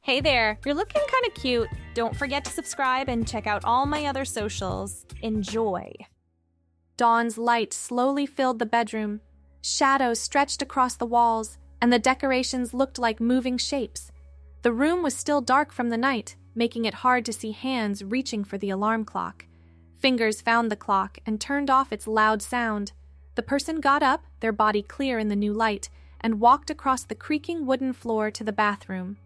Hey there, you're looking kind of cute. Don't forget to subscribe and check out all my other socials. Enjoy. Dawn's light slowly filled the bedroom. Shadows stretched across the walls, and the decorations looked like moving shapes. The room was still dark from the night, making it hard to see hands reaching for the alarm clock. Fingers found the clock and turned off its loud sound. The person got up, their body clear in the new light, and walked across the creaking wooden floor to the bathroom.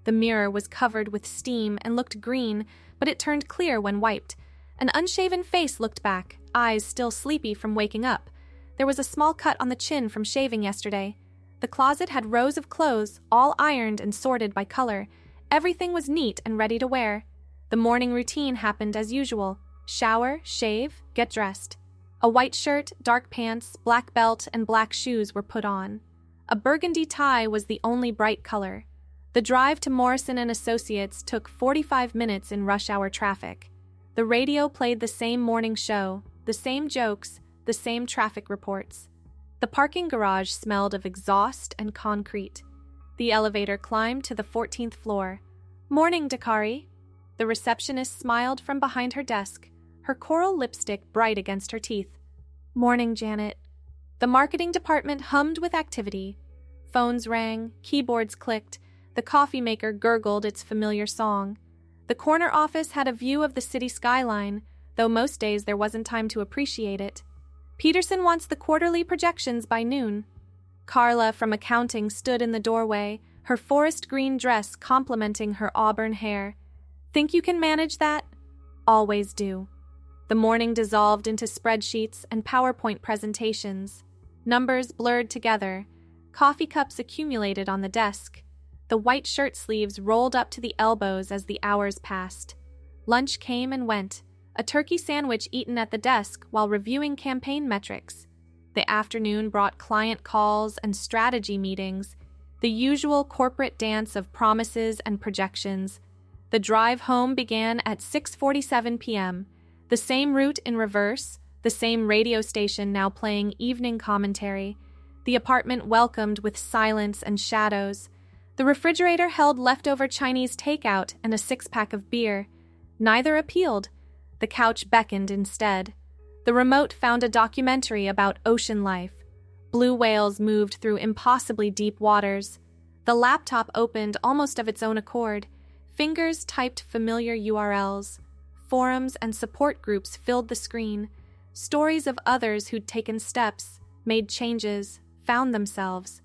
The mirror was covered with steam and looked green, but it turned clear when wiped. An unshaven face looked back, eyes still sleepy from waking up. There was a small cut on the chin from shaving yesterday. The closet had rows of clothes, all ironed and sorted by color. Everything was neat and ready to wear. The morning routine happened as usual. Shower, shave, get dressed. A white shirt, dark pants, black belt, and black shoes were put on. A burgundy tie was the only bright color. The drive to Morrison & Associates took 45 minutes in rush hour traffic. The radio played the same morning show, the same jokes, the same traffic reports. The parking garage smelled of exhaust and concrete. The elevator climbed to the 14th floor. "Morning, Dakari." The receptionist smiled from behind her desk, her coral lipstick bright against her teeth. "Morning, Janet." The marketing department hummed with activity. Phones rang, keyboards clicked, the coffee maker gurgled its familiar song. The corner office had a view of the city skyline, though most days there wasn't time to appreciate it. Peterson wants the quarterly projections by noon. Carla from accounting stood in the doorway, her forest green dress complementing her auburn hair. "Think you can manage that?" "Always do." The morning dissolved into spreadsheets and PowerPoint presentations. Numbers blurred together. Coffee cups accumulated on the desk. The white shirt sleeves rolled up to the elbows as the hours passed. Lunch came and went, a turkey sandwich eaten at the desk while reviewing campaign metrics. The afternoon brought client calls and strategy meetings, the usual corporate dance of promises and projections. The drive home began at 6:47 p.m., the same route in reverse, the same radio station now playing evening commentary. The apartment welcomed with silence and shadows. The refrigerator held leftover Chinese takeout and a six-pack of beer. Neither appealed. The couch beckoned instead. The remote found a documentary about ocean life. Blue whales moved through impossibly deep waters. The laptop opened almost of its own accord. Fingers typed familiar URLs. Forums and support groups filled the screen. Stories of others who'd taken steps, made changes, found themselves.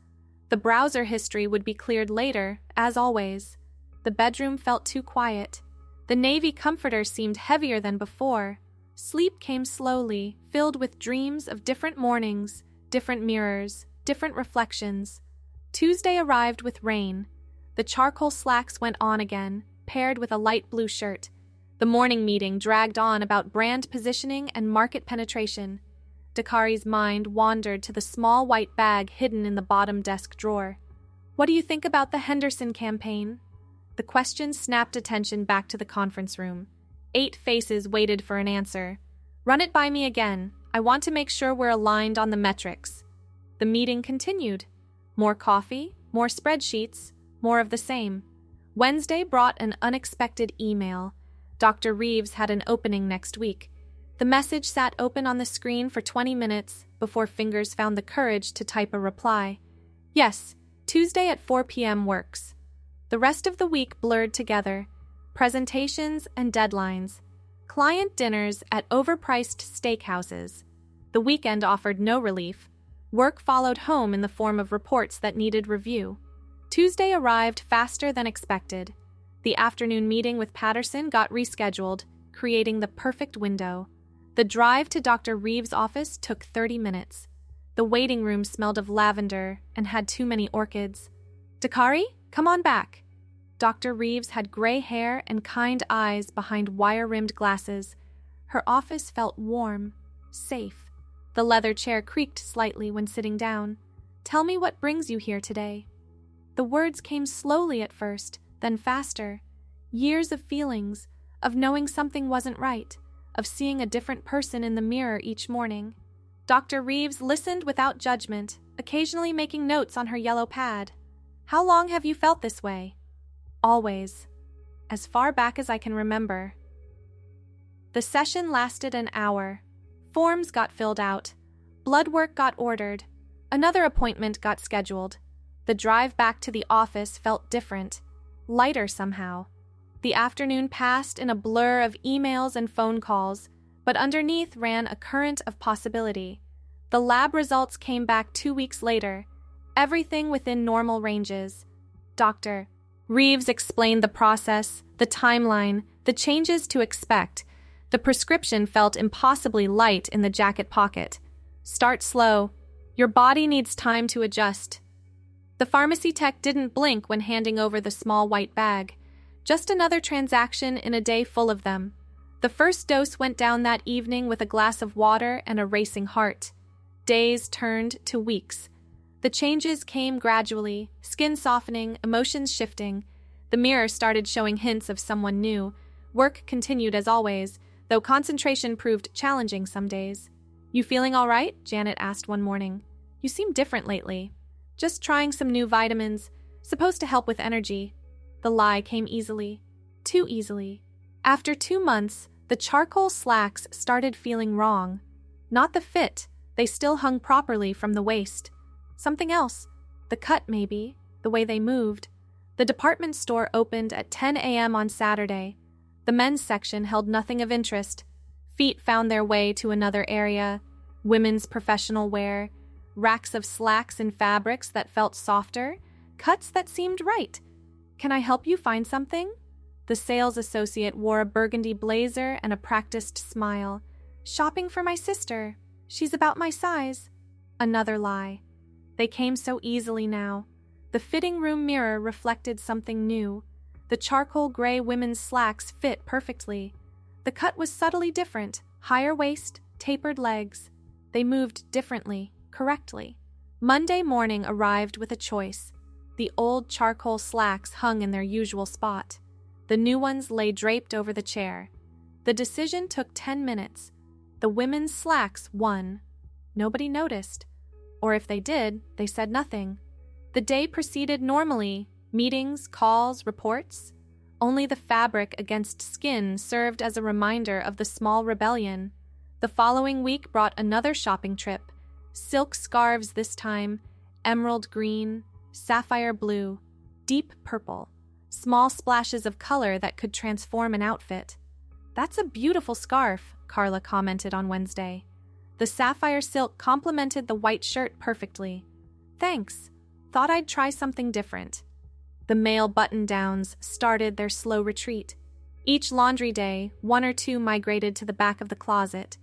The browser history would be cleared later, as always. The bedroom felt too quiet. The navy comforter seemed heavier than before. Sleep came slowly, filled with dreams of different mornings, different mirrors, different reflections. Tuesday arrived with rain. The charcoal slacks went on again, paired with a light blue shirt. The morning meeting dragged on about brand positioning and market penetration. Dakari's mind wandered to the small white bag hidden in the bottom desk drawer. "What do you think about the Henderson campaign?" The question snapped attention back to the conference room. 8 faces waited for an answer. "Run it by me again. I want to make sure we're aligned on the metrics." The meeting continued. More coffee, more spreadsheets, more of the same. Wednesday brought an unexpected email. Dr. Reeves had an opening next week. The message sat open on the screen for 20 minutes before fingers found the courage to type a reply. "Yes, Tuesday at 4 p.m. works." The rest of the week blurred together. Presentations and deadlines. Client dinners at overpriced steakhouses. The weekend offered no relief. Work followed home in the form of reports that needed review. Tuesday arrived faster than expected. The afternoon meeting with Patterson got rescheduled, creating the perfect window. The drive to Dr. Reeves' office took 30 minutes. The waiting room smelled of lavender and had too many orchids. "Dakari, come on back." Dr. Reeves had gray hair and kind eyes behind wire-rimmed glasses. Her office felt warm, safe. The leather chair creaked slightly when sitting down. "Tell me what brings you here today." The words came slowly at first, then faster. Years of feelings, of knowing something wasn't right, of seeing a different person in the mirror each morning. Dr. Reeves listened without judgment, occasionally making notes on her yellow pad. "How long have you felt this way?" Always. As far back as I can remember. The session lasted an hour. Forms got filled out. Blood work got ordered. Another appointment got scheduled. The drive back to the office felt different, lighter somehow. The afternoon passed in a blur of emails and phone calls, but underneath ran a current of possibility. The lab results came back 2 weeks later, everything within normal ranges. Dr. Reeves explained the process, the timeline, the changes to expect. The prescription felt impossibly light in the jacket pocket. Start slow. Your body needs time to adjust. The pharmacy tech didn't blink when handing over the small white bag. Just another transaction in a day full of them. The first dose went down that evening with a glass of water and a racing heart. Days turned to weeks. The changes came gradually, skin softening, emotions shifting. The mirror started showing hints of someone new. Work continued as always, though concentration proved challenging some days. You feeling all right? Janet asked one morning. You seem different lately. Just trying some new vitamins, supposed to help with energy. The lie came easily. Too easily. After 2 months, the charcoal slacks started feeling wrong. Not the fit. They still hung properly from the waist. Something else. The cut, maybe. The way they moved. The department store opened at 10 a.m. on Saturday. The men's section held nothing of interest. Feet found their way to another area. Women's professional wear. Racks of slacks and fabrics that felt softer. Cuts that seemed right. Can I help you find something? The sales associate wore a burgundy blazer and a practiced smile. Shopping for my sister. She's about my size. Another lie. They came so easily now. The fitting room mirror reflected something new. The charcoal gray women's slacks fit perfectly. The cut was subtly different. Higher waist, tapered legs. They moved differently, correctly. Monday morning arrived with a choice. The old charcoal slacks hung in their usual spot. The new ones lay draped over the chair. The decision took 10 minutes. The women's slacks won. Nobody noticed. Or if they did, they said nothing. The day proceeded normally. Meetings, calls, reports. Only the fabric against skin served as a reminder of the small rebellion. The following week brought another shopping trip. Silk scarves this time, emerald green, sapphire blue, deep purple, small splashes of color that could transform an outfit. That's a beautiful scarf, Carla commented on Wednesday. The sapphire silk complemented the white shirt perfectly. Thanks. Thought I'd try something different. The male button-downs started their slow retreat. Each laundry day, 1 or 2 migrated to the back of the closet.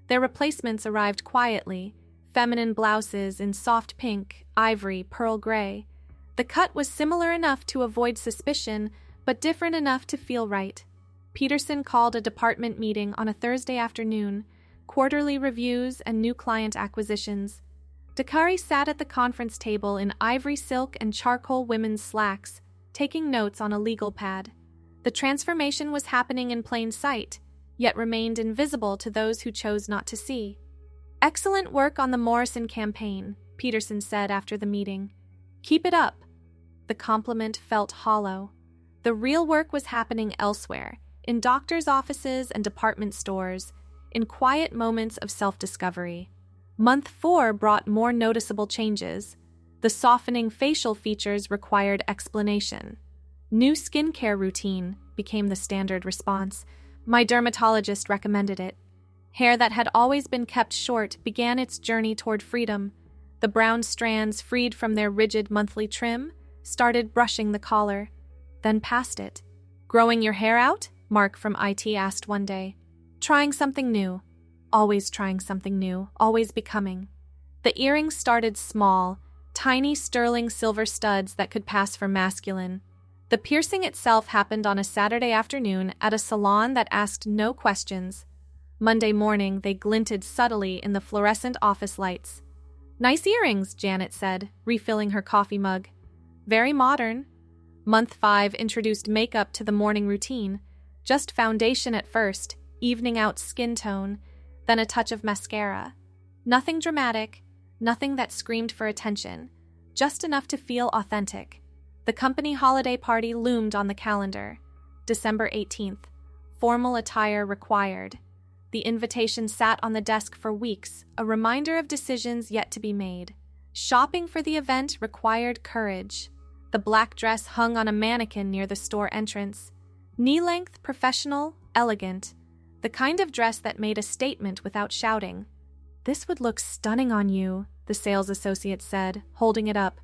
Their replacements arrived quietly, feminine blouses in soft pink, ivory, pearl gray. The cut was similar enough to avoid suspicion, but different enough to feel right. Peterson called a department meeting on a Thursday afternoon, quarterly reviews and new client acquisitions. Dakari sat at the conference table in ivory silk and charcoal women's slacks, taking notes on a legal pad. The transformation was happening in plain sight, yet remained invisible to those who chose not to see. Excellent work on the Morrison campaign, Peterson said after the meeting. Keep it up. The compliment felt hollow. The real work was happening elsewhere, in doctors' offices and department stores, in quiet moments of self-discovery. Month 4 brought more noticeable changes. The softening facial features required explanation. New skincare routine became the standard response. My dermatologist recommended it. Hair that had always been kept short began its journey toward freedom. The brown strands, freed from their rigid monthly trim, started brushing the collar, then past it. Growing your hair out? Mark from IT asked one day. Trying something new. Always trying something new, always becoming. The earrings started small, tiny sterling silver studs that could pass for masculine. The piercing itself happened on a Saturday afternoon at a salon that asked no questions. Monday morning, they glinted subtly in the fluorescent office lights. Nice earrings, Janet said, refilling her coffee mug. Very modern. Month 5 introduced makeup to the morning routine. Just foundation at first, evening out skin tone, then a touch of mascara. Nothing dramatic, nothing that screamed for attention, just enough to feel authentic. The company holiday party loomed on the calendar. December 18th. Formal attire required. The invitation sat on the desk for weeks, a reminder of decisions yet to be made. Shopping for the event required courage. The black dress hung on a mannequin near the store entrance. Knee-length, professional, elegant. The kind of dress that made a statement without shouting. "This would look stunning on you," the sales associate said, holding it up.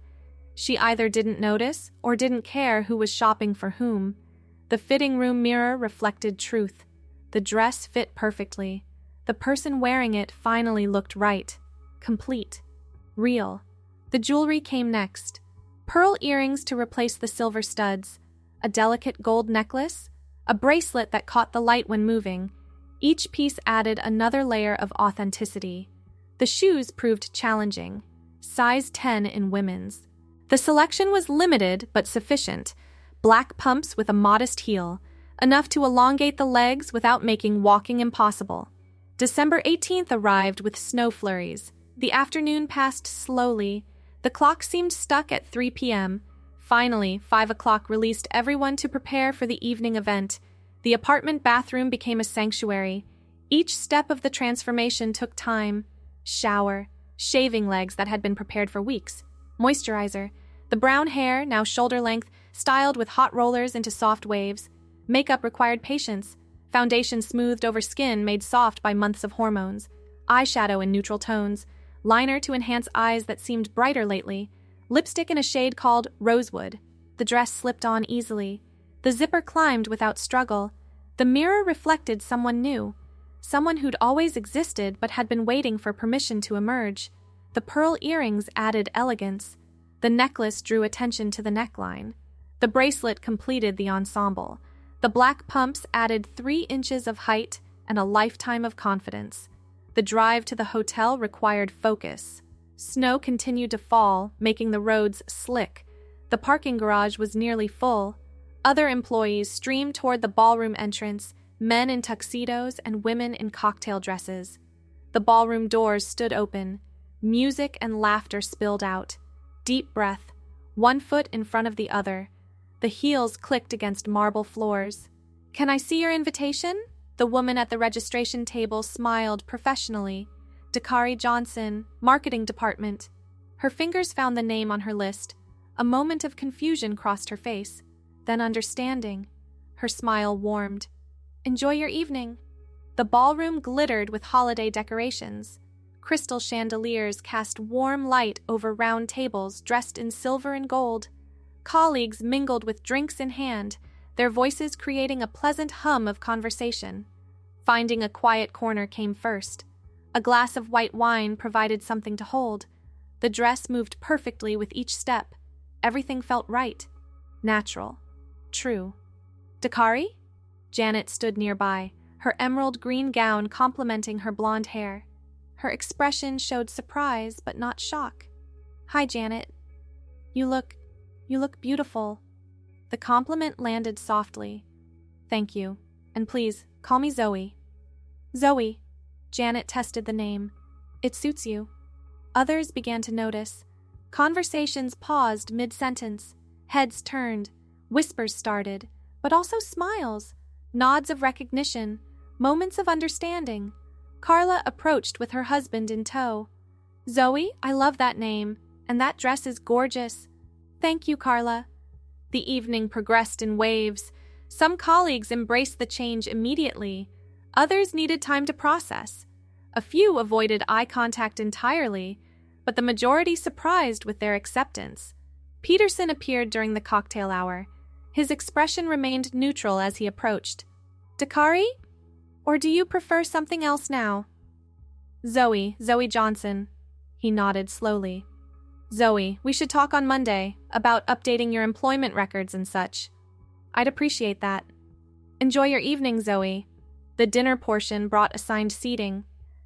She either didn't notice or didn't care who was shopping for whom. The fitting room mirror reflected truth. The dress fit perfectly. The person wearing it finally looked right. Complete. Real. The jewelry came next. Pearl earrings to replace the silver studs. A delicate gold necklace. A bracelet that caught the light when moving. Each piece added another layer of authenticity. The shoes proved challenging. Size 10 in women's. The selection was limited but sufficient. Black pumps with a modest heel, enough to elongate the legs without making walking impossible. December 18th arrived with snow flurries. The afternoon passed slowly. The clock seemed stuck at 3 p.m. Finally, 5 o'clock released everyone to prepare for the evening event. The apartment bathroom became a sanctuary. Each step of the transformation took time. Shower, shaving legs that had been prepared for weeks, moisturizer, the brown hair, now shoulder length, styled with hot rollers into soft waves. Makeup required patience. Foundation smoothed over skin made soft by months of hormones. Eyeshadow in neutral tones. Liner to enhance eyes that seemed brighter lately. Lipstick in a shade called rosewood. The dress slipped on easily. The zipper climbed without struggle. The mirror reflected someone new. Someone who'd always existed but had been waiting for permission to emerge. The pearl earrings added elegance. The necklace drew attention to the neckline. The bracelet completed the ensemble. The black pumps added 3 inches of height and a lifetime of confidence. The drive to the hotel required focus. Snow continued to fall, making the roads slick. The parking garage was nearly full. Other employees streamed toward the ballroom entrance, men in tuxedos and women in cocktail dresses. The ballroom doors stood open. Music and laughter spilled out. Deep breath, one foot in front of the other. The heels clicked against marble floors. "Can I see your invitation?" The woman at the registration table smiled professionally. Dakari Johnson, Marketing Department. Her fingers found the name on her list. A moment of confusion crossed her face, then understanding. Her smile warmed. "Enjoy your evening." The ballroom glittered with holiday decorations. Crystal chandeliers cast warm light over round tables dressed in silver and gold. Colleagues mingled with drinks in hand, their voices creating a pleasant hum of conversation. Finding a quiet corner came first. A glass of white wine provided something to hold. The dress moved perfectly with each step. Everything felt right. Natural. True. "Dakari?" Janet stood nearby, her emerald green gown complementing her blonde hair. Her expression showed surprise but not shock. "Hi, Janet. You look beautiful." The compliment landed softly. "Thank you. And please, call me Zoe." "Zoe." Janet tested the name. "It suits you." Others began to notice. Conversations paused mid-sentence. Heads turned. Whispers started, but also smiles, nods of recognition, moments of understanding. Carla approached with her husband in tow. "Zoe, I love that name, and that dress is gorgeous." "Thank you, Carla." The evening progressed in waves. Some colleagues embraced the change immediately. Others needed time to process. A few avoided eye contact entirely, but the majority surprised with their acceptance. Peterson appeared during the cocktail hour. His expression remained neutral as he approached. "Dakari? Or do you prefer something else now?" Zoe Johnson." He nodded slowly. "Zoe, we should talk on Monday about updating your employment records and such." "I'd appreciate that." "Enjoy your evening, Zoe." The dinner portion brought assigned seating.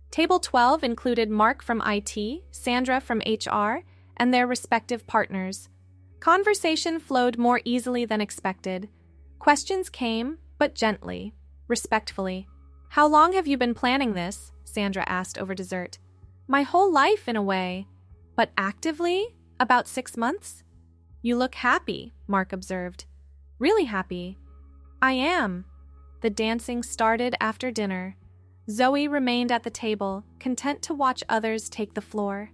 Table 12 included Mark from IT, Sandra from HR, and their respective partners. Conversation flowed more easily than expected. Questions came, but gently, respectfully. "How long have you been planning this?" Sandra asked over dessert. "My whole life, in a way. But actively? About 6 months?" "You look happy," Mark observed. "Really happy." "I am." The dancing started after dinner. Zoe remained at the table, content to watch others take the floor.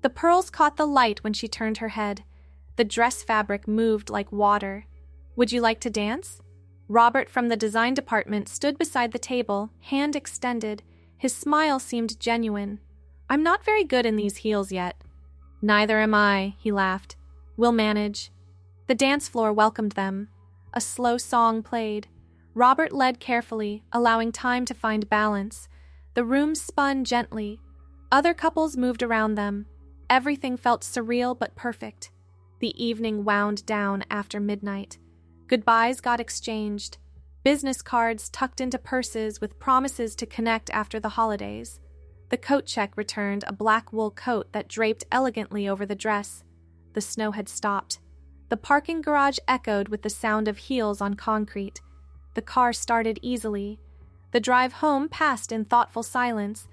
The pearls caught the light when she turned her head. The dress fabric moved like water. "Would you like to dance?" Robert from the design department stood beside the table, hand extended. His smile seemed genuine. "I'm not very good in these heels yet." "Neither am I," he laughed. "We'll manage." The dance floor welcomed them. A slow song played. Robert led carefully, allowing time to find balance. The room spun gently. Other couples moved around them. Everything felt surreal but perfect. The evening wound down after midnight. Goodbyes got exchanged. Business cards tucked into purses with promises to connect after the holidays. The coat check returned a black wool coat that draped elegantly over the dress. The snow had stopped. The parking garage echoed with the sound of heels on concrete. The car started easily. The drive home passed in thoughtful silence.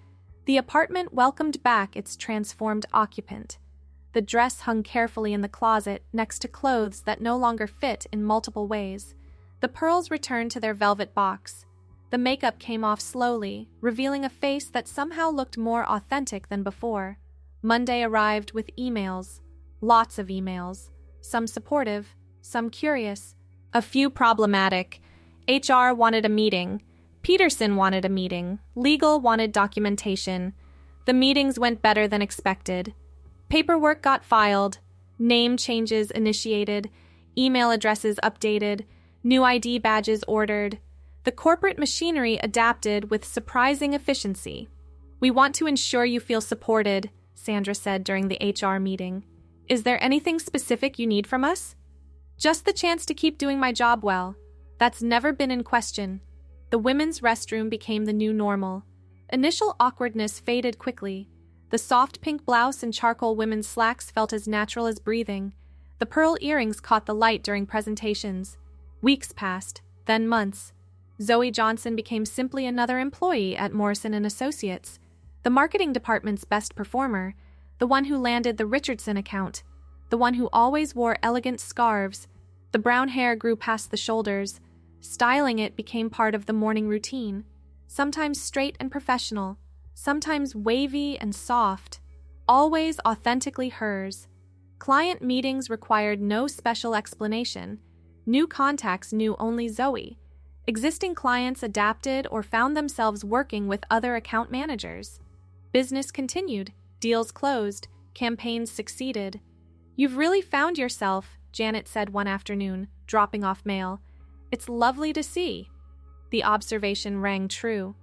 The apartment welcomed back its transformed occupant. The dress hung carefully in the closet next to clothes that no longer fit in multiple ways. The pearls returned to their velvet box. The makeup came off slowly, revealing a face that somehow looked more authentic than before. Monday arrived with emails. Lots of emails. Some supportive, some curious, a few problematic. HR wanted a meeting. Peterson wanted a meeting. Legal wanted documentation. The meetings went better than expected. Paperwork got filed. Name changes initiated. Email addresses updated. New ID badges ordered. The corporate machinery adapted with surprising efficiency. "We want to ensure you feel supported," Sandra said during the HR meeting. "Is there anything specific you need from us?" "Just the chance to keep doing my job well. That's never been in question." The women's restroom became the new normal. Initial awkwardness faded quickly. The soft pink blouse and charcoal women's slacks felt as natural as breathing. The pearl earrings caught the light during presentations. Weeks passed, then months. Zoe Johnson became simply another employee at Morrison & Associates, the marketing department's best performer, the one who landed the Richardson account, the one who always wore elegant scarves. The brown hair grew past the shoulders. Styling it became part of the morning routine, sometimes straight and professional, sometimes wavy and soft, always authentically hers. Client meetings required no special explanation. New contacts knew only Zoe. Existing clients adapted or found themselves working with other account managers. Business continued, deals closed, campaigns succeeded. "You've really found yourself," Janet said one afternoon, dropping off mail. "It's lovely to see." The observation rang true.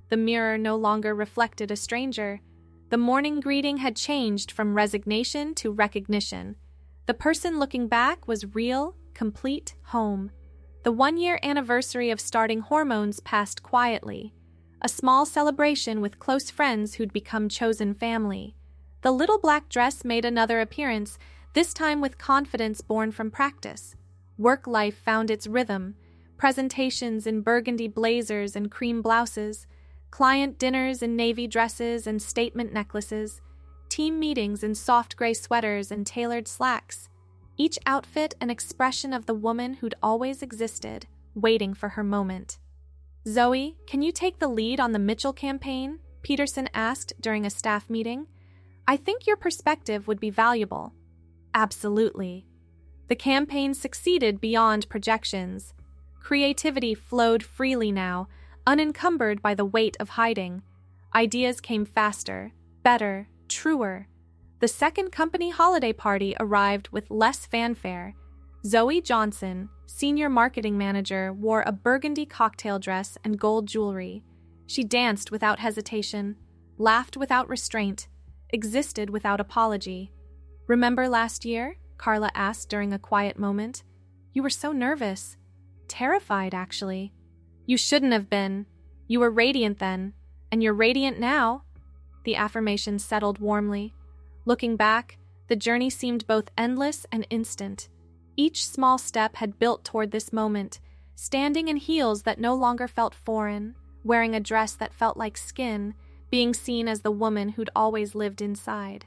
The mirror no longer reflected a stranger. The morning greeting had changed from resignation to recognition. The person looking back was real, complete home. The 1-year anniversary of starting hormones passed quietly. A small celebration with close friends who'd become chosen family. The little black dress made another appearance, this time with confidence born from practice. Work life found its rhythm. Presentations in burgundy blazers and cream blouses. Client dinners in navy dresses and statement necklaces. Team meetings in soft gray sweaters and tailored slacks. Each outfit an expression of the woman who'd always existed, waiting for her moment. "Zoe, can you take the lead on the Mitchell campaign?" Peterson asked during a staff meeting. "I think your perspective would be valuable." "Absolutely." The campaign succeeded beyond projections. Creativity flowed freely now, unencumbered by the weight of hiding. Ideas came faster, better, truer. The second company holiday party arrived with less fanfare. Zoe Johnson, senior marketing manager, wore a burgundy cocktail dress and gold jewelry. She danced without hesitation, laughed without restraint, existed without apology. "Remember last year?" Carla asked during a quiet moment. "You were so nervous. Terrified, actually." "You shouldn't have been. You were radiant then, and you're radiant now." The affirmation settled warmly. Looking back, the journey seemed both endless and instant. Each small step had built toward this moment, standing in heels that no longer felt foreign, wearing a dress that felt like skin, being seen as the woman who'd always lived inside.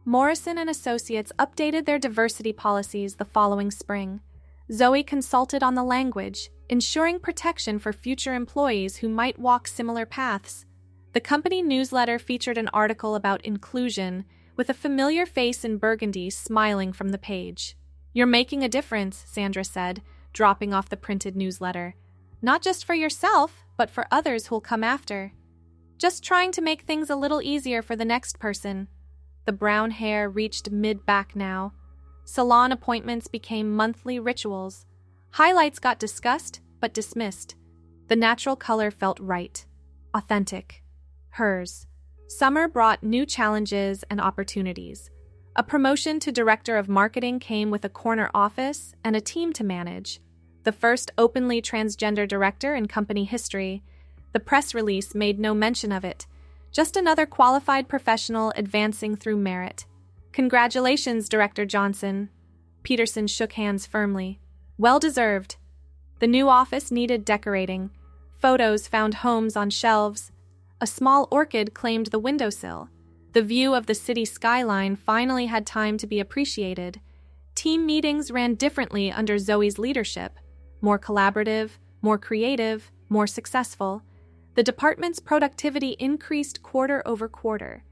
Morrison and Associates updated their diversity policies the following spring. Zoe consulted on the language, ensuring protection for future employees who might walk similar paths. The company newsletter featured an article about inclusion, with a familiar face in burgundy smiling from the page. "You're making a difference," Sandra said, dropping off the printed newsletter. "Not just for yourself, but for others who'll come after. Just trying to make things a little easier for the next person." The brown hair reached mid-back now. Salon appointments became monthly rituals. Highlights got discussed, but dismissed. The natural color felt right. Authentic. Hers. Summer brought new challenges and opportunities. A promotion to director of marketing came with a corner office and a team to manage. The first openly transgender director in company history. The press release made no mention of it. Just another qualified professional advancing through merit. "Congratulations, Director Johnson." Peterson shook hands firmly. "Well deserved." The new office needed decorating. Photos found homes on shelves. A small orchid claimed the windowsill. The view of the city skyline finally had time to be appreciated. Team meetings ran differently under Zoe's leadership. More collaborative, more creative, more successful. The department's productivity increased quarter over quarter.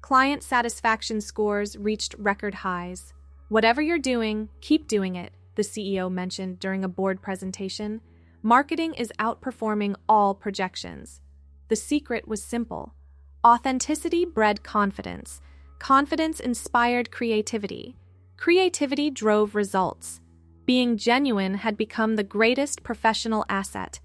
Client satisfaction scores reached record highs. "Whatever you're doing, keep doing it," the CEO mentioned during a board presentation. "Marketing is outperforming all projections." The secret was simple. Authenticity bred confidence. Confidence inspired creativity. Creativity drove results. Being genuine had become the greatest professional asset.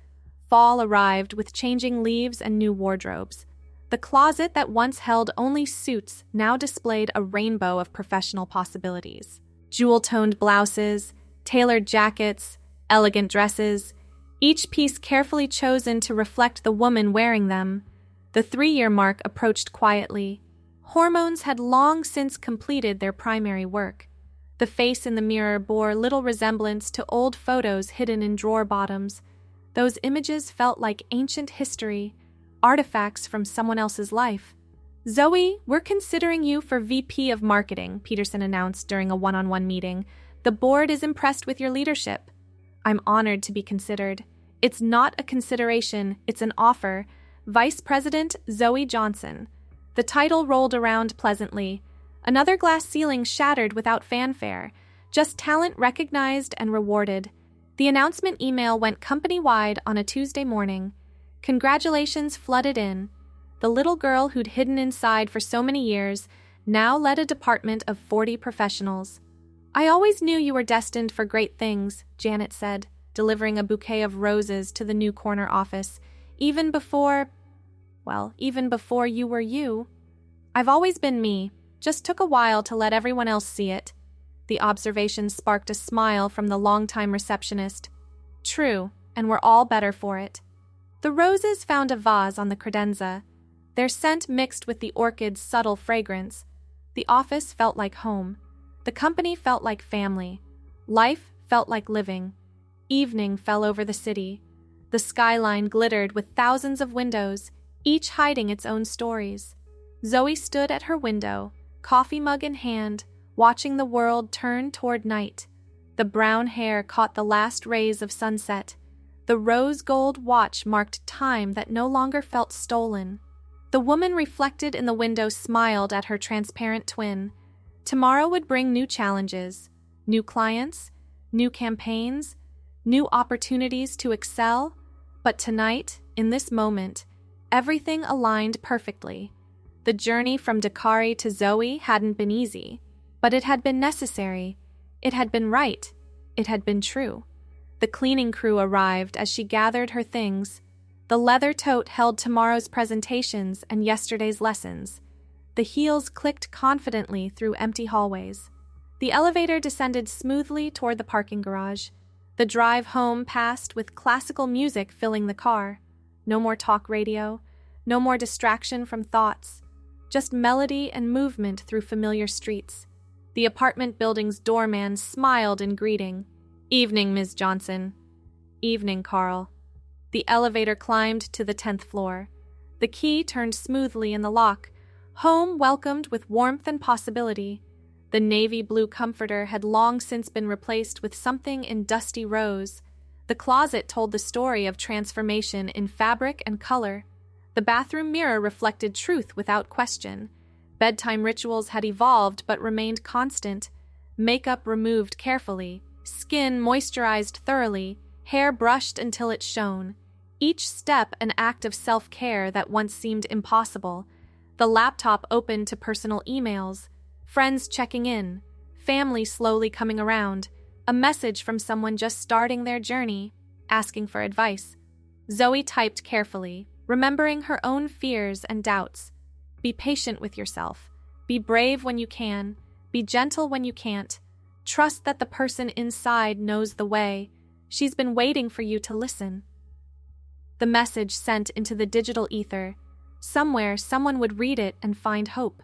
Fall arrived with changing leaves and new wardrobes. The closet that once held only suits now displayed a rainbow of professional possibilities. Jewel-toned blouses, tailored jackets, elegant dresses, each piece carefully chosen to reflect the woman wearing them. The 3-year mark approached quietly. Hormones had long since completed their primary work. The face in the mirror bore little resemblance to old photos hidden in drawer bottoms. Those images felt like ancient history, artifacts from someone else's life. "Zoe, we're considering you for VP of Marketing," Peterson announced during a one-on-one meeting. "The board is impressed with your leadership." "I'm honored to be considered." "It's not a consideration, it's an offer." Vice President Zoe Johnson. The title rolled around pleasantly. Another glass ceiling shattered without fanfare, just talent recognized and rewarded. The announcement email went company-wide on a Tuesday morning. Congratulations flooded in. The little girl who'd hidden inside for so many years now led a department of 40 professionals. "I always knew you were destined for great things," Janet said, delivering a bouquet of roses to the new corner office. Even before you were you. "I've always been me. Just took a while to let everyone else see it." The observation sparked a smile from the longtime receptionist. "True, and we're all better for it." The roses found a vase on the credenza. Their scent mixed with the orchid's subtle fragrance. The office felt like home. The company felt like family. Life felt like living. Evening fell over the city. The skyline glittered with thousands of windows, each hiding its own stories. Zoe stood at her window, coffee mug in hand, watching the world turn toward night. The brown hair caught the last rays of sunset. The rose gold watch marked time that no longer felt stolen. The woman reflected in the window smiled at her transparent twin. Tomorrow would bring new challenges, new clients, new campaigns, new opportunities to excel. But tonight, in this moment, everything aligned perfectly. The journey from Dakari to Zoe hadn't been easy. But it had been necessary. It had been right. It had been true. The cleaning crew arrived as she gathered her things. The leather tote held tomorrow's presentations and yesterday's lessons. The heels clicked confidently through empty hallways. The elevator descended smoothly toward the parking garage. The drive home passed with classical music filling the car. No more talk radio. No more distraction from thoughts. Just melody and movement through familiar streets. The apartment building's doorman smiled in greeting. "Evening, Ms. Johnson." "Evening, Carl." The elevator climbed to the 10th floor. The key turned smoothly in the lock. Home welcomed with warmth and possibility. The navy blue comforter had long since been replaced with something in dusty rose. The closet told the story of transformation in fabric and color. The bathroom mirror reflected truth without question. Bedtime rituals had evolved but remained constant. Makeup removed carefully, skin moisturized thoroughly, hair brushed until it shone. Each step an act of self-care that once seemed impossible. The laptop opened to personal emails, friends checking in, family slowly coming around, a message from someone just starting their journey, asking for advice. Zoe typed carefully, remembering her own fears and doubts. Be patient with yourself. Be brave when you can. Be gentle when you can't. Trust that the person inside knows the way. She's been waiting for you to listen. The message sent into the digital ether. Somewhere, someone would read it and find hope.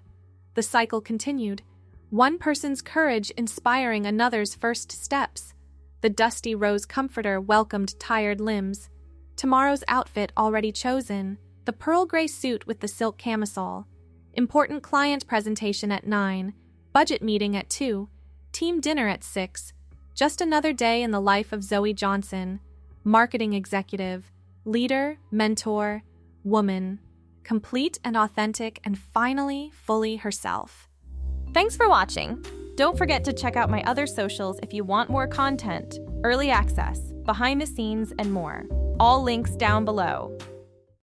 The cycle continued. One person's courage inspiring another's first steps. The dusty rose comforter welcomed tired limbs. Tomorrow's outfit already chosen. The pearl gray suit with the silk camisole. Important client presentation at 9. Budget meeting at 2. Team dinner at 6. Just another day in the life of Zoe Johnson. Marketing executive. Leader, mentor, woman. Complete and authentic, and finally, fully herself. Thanks for watching. Don't forget to check out my other socials if you want more content, early access, behind the scenes, and more. All links down below.